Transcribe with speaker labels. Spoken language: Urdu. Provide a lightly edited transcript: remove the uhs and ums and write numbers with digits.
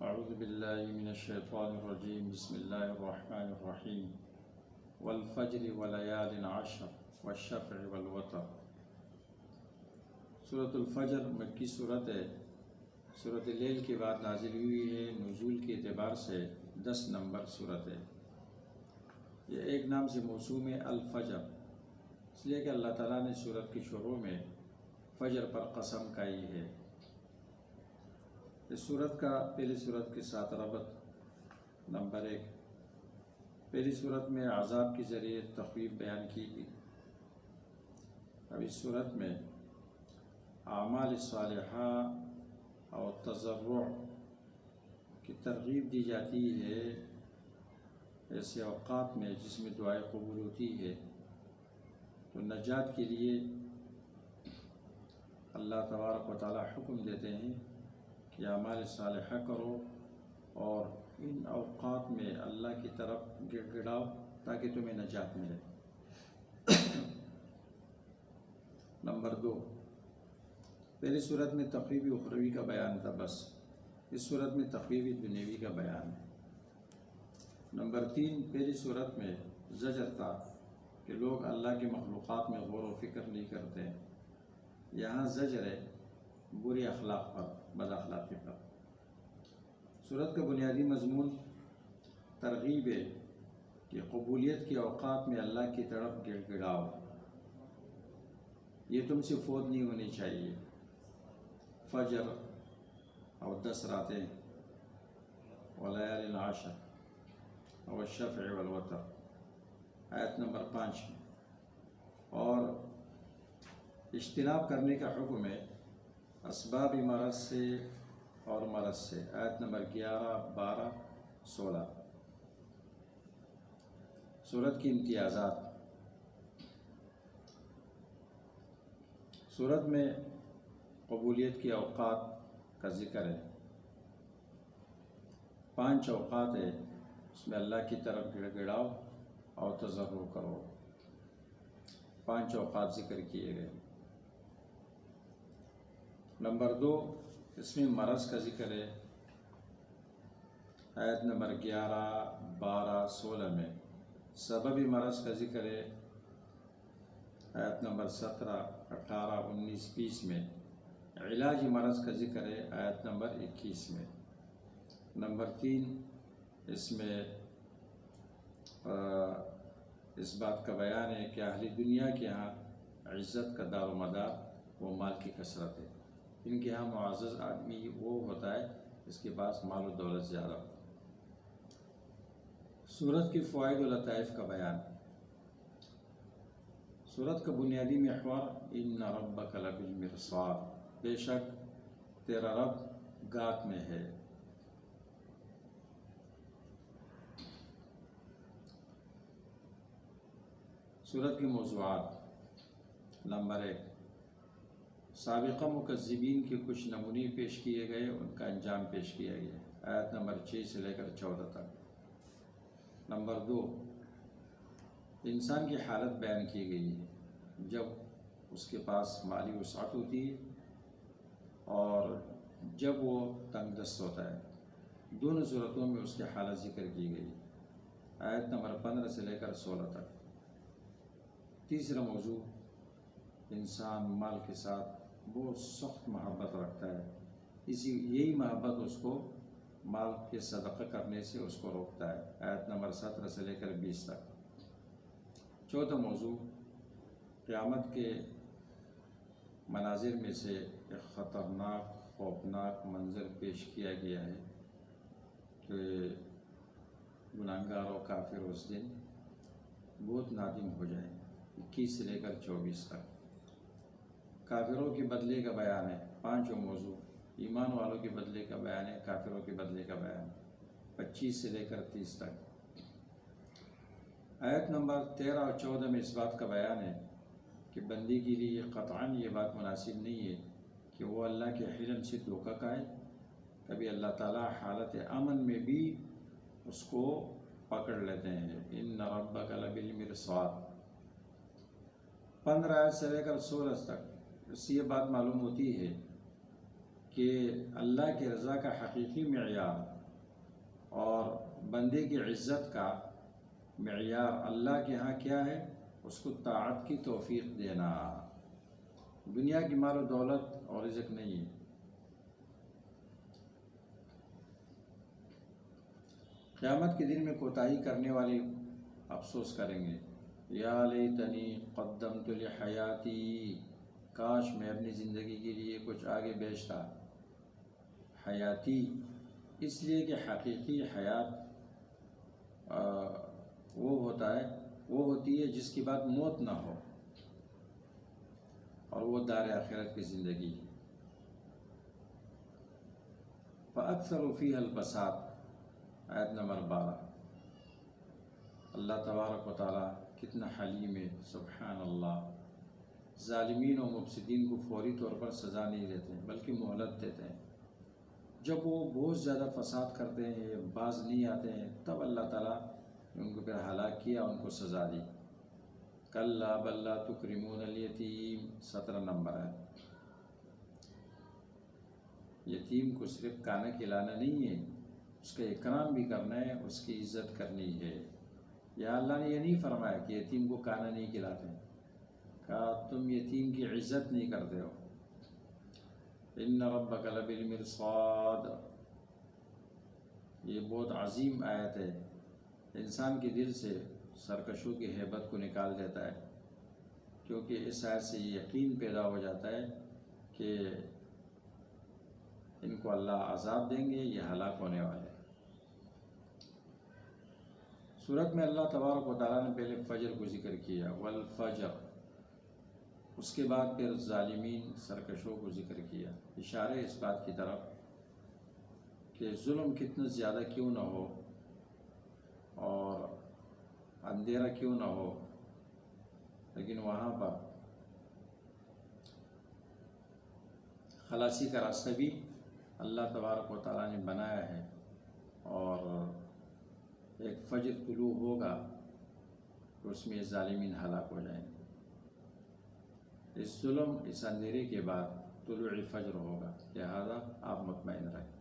Speaker 1: اعوذ باللہ من الشیطان الرجیم بسم اللہ الرحمن الرحیم والفجر ولیال عشر والشفع والوتر۔ سورۃ الفجر مکی صورت ہے، سورۃ لیل کے بعد نازل ہوئی ہے، نزول کے اعتبار سے 10 نمبر صورت ہے۔ یہ ایک نام سے موسوم ہے الفجر، اس لیے کہ اللہ تعالیٰ نے سورت کی شروع میں فجر پر قسم کھائی ہے۔ اس صورت کا پہلی صورت کے ساتھ ربط نمبر 1، پہلی صورت میں عذاب کے ذریعے تخویف بیان کی گئی۔ اب اس صورت میں اعمال صالحہ اور تضرع کی ترغیب دی جاتی ہے، ایسے اوقات میں جس میں دعائیں قبول ہوتی ہے، تو نجات کے لیے اللہ تبارک و تعالی حکم دیتے ہیں کہ اعمال صالحہ کرو اور ان اوقات میں اللہ کی طرف گڑ گڑاؤ تاکہ تمہیں نجات ملے۔ نمبر 2، پہلی صورت میں تخویف اخروی کا بیان تھا، بس اس صورت میں تخویف دنیوی کا بیان ہے۔ نمبر 3، پہلی صورت میں زجر تھا کہ لوگ اللہ کے مخلوقات میں غور و فکر نہیں کرتے، یہاں زجر ہے برے اخلاق پر، بد اخلاقی پر۔ صورت کا بنیادی مضمون ترغیب ہے کہ قبولیت کے اوقات میں اللہ کی طرف گڑ گڑاؤ، یہ تم سے فوت نہیں ہونی چاہیے۔ فجر اور 10 راتیں، ولیال عشر اور الشفع والوتر، آیت نمبر 5 میں، اور اجتناب کرنے کا حکم ہے اسباب مرض سے اور مرض سے، آیت نمبر 11، 12، 16۔ سورت کی امتیازات۔ سورت میں قبولیت کے اوقات کا ذکر ہے، 5 اوقات ہے، اس میں اللہ کی طرف گڑ گڑاؤ اور تضرع کرو، 5 اوقات ذکر کیے گئے۔ نمبر 2، اس میں مرض کا ذکر ہے، آیت نمبر 11، 12، 16 میں۔ سبب مرض کا ذکر ہے، آیت نمبر 17، 18، 19، 20 میں۔ علاج مرض کا ذکر ہے، آیت نمبر 21 میں۔ نمبر 3، اس میں اس بات کا بیان ہے کہ اہل دنیا کے ہاں عزت کا دار و مدار وہ مال کی کثرت ہے، ان کے ہاں معزز آدمی وہ ہوتا ہے اس کے پاس مال و دولت زیادہ ہوتا ہے۔ سورت کی فوائد و لطائف کا بیان۔ سورت کا بنیادی محور ان ربک لبالمرصاد، بے شک تیرا رب گات میں ہے۔ سورت کے موضوعات۔ نمبر 1، سابقہ مکذبین کے کچھ نمونے پیش کیے گئے، ان کا انجام پیش کیا گیا، آیت نمبر 6 سے لے کر 14 تک۔ نمبر 2، انسان کی حالت بیان کی گئی ہے جب اس کے پاس مالی وسعت ہوتی ہے اور جب وہ تنگ دست ہوتا ہے، دونوں صورتوں میں اس کی حالت ذکر کی گئی، آیت نمبر 15 سے لے کر 16 تک۔ تیسرا موضوع، انسان مال کے ساتھ بہت سخت محبت رکھتا ہے، یہی محبت اس کو مال کے صدقہ کرنے سے اس کو روکتا ہے، آیت نمبر 17 سے لے کر 20 تک۔ چوتھا موضوع، قیامت کے مناظر میں سے ایک خطرناک خوفناک منظر پیش کیا گیا ہے کہ گناہگار و کافر اس دن بہت نادم ہو جائیں، 21 سے لے کر 24 تک۔ کافروں کے بدلے کا بیان ہے، 5 موضوع، ایمان والوں کے بدلے کا بیان ہے، کافروں کے بدلے کا بیان، 25 سے لے کر 30 تک۔ آیت نمبر 13 اور 14 میں اس بات کا بیان ہے کہ بندی کے لیے قطعاً یہ بات مناسب نہیں ہے کہ وہ اللہ کے حلم سے دھوکہ کھائے، کبھی اللہ تعالیٰ حالت امن میں بھی اس کو پکڑ لیتے ہیں، ان ربک لبالمرصاد۔ 15 آیت سے لے کر 16 تک اس سے یہ بات معلوم ہوتی ہے کہ اللہ کی رضا کا حقیقی معیار اور بندے کی عزت کا معیار اللہ کے ہاں کیا ہے؟ اس کو طاعت کی توفیق دینا، دنیا کی مال و دولت اور رزق نہیں ہے۔ قیامت کے دن میں کوتاہی کرنے والے افسوس کریں گے، یا لیتنی قدمت لحیاتی، کاش میں اپنی زندگی کے لیے کچھ آگے بیچتا۔ حیاتی اس لیے کہ حقیقی حیات وہ ہوتی ہے جس کے بعد موت نہ ہو، اور وہ دار آخرت کی زندگی ہے۔ فَأَكْثَرُ فِيهَا الْفَسَادَ، آیت نمبر 12۔ اللہ تبارک و تعالیٰ کتنا حلیم ہے، سبحان اللہ۔ ظالمین و مفسدین کو فوری طور پر سزا نہیں دیتے بلکہ مہلت دیتے ہیں۔ جب وہ بہت زیادہ فساد کرتے ہیں، باز نہیں آتے ہیں، تب اللہ تعالیٰ نے ان کو پھر ہلاک کیا، ان کو سزا دی۔ کلا بل لا تکرمون الیتیم، 17 نمبر ہے۔ یتیم کو صرف کھانا کھلانا نہیں ہے، اس کا اکرام بھی کرنا ہے، اس کی عزت کرنی ہے۔ یا اللہ نے یہ نہیں فرمایا کہ یتیم کو کھانا نہیں کھلاتے، کہا تم یتیم کی عزت نہیں کرتے ہو۔ ان ربک لبالمرصاد، یہ بہت عظیم آیت ہے، انسان کے دل سے سرکشوں کی ہیبت کو نکال دیتا ہے، کیونکہ اس آیت سے یہ یقین پیدا ہو جاتا ہے کہ ان کو اللہ عذاب دیں گے، یہ ہلاک ہونے والے۔ سورت میں اللہ تبارک و تعالیٰ نے پہلے فجر کو ذکر کیا، والفجر، اس کے بعد پھر ظالمین سرکشوں کو ذکر کیا، اشارے اس بات کی طرف کہ ظلم کتنا زیادہ کیوں نہ ہو اور اندھیرا کیوں نہ ہو، لیکن وہاں پر خلاصی کا راستہ بھی اللہ تبارک و تعالیٰ نے بنایا ہے، اور ایک فجر طلوع ہوگا تو اس میں ظالمین ہلاک ہو جائیں گے۔ اس ظلم، اس اندھیرے کے بعد طلوع فجر ہوگا، لہذا آپ مطمئن رہیں۔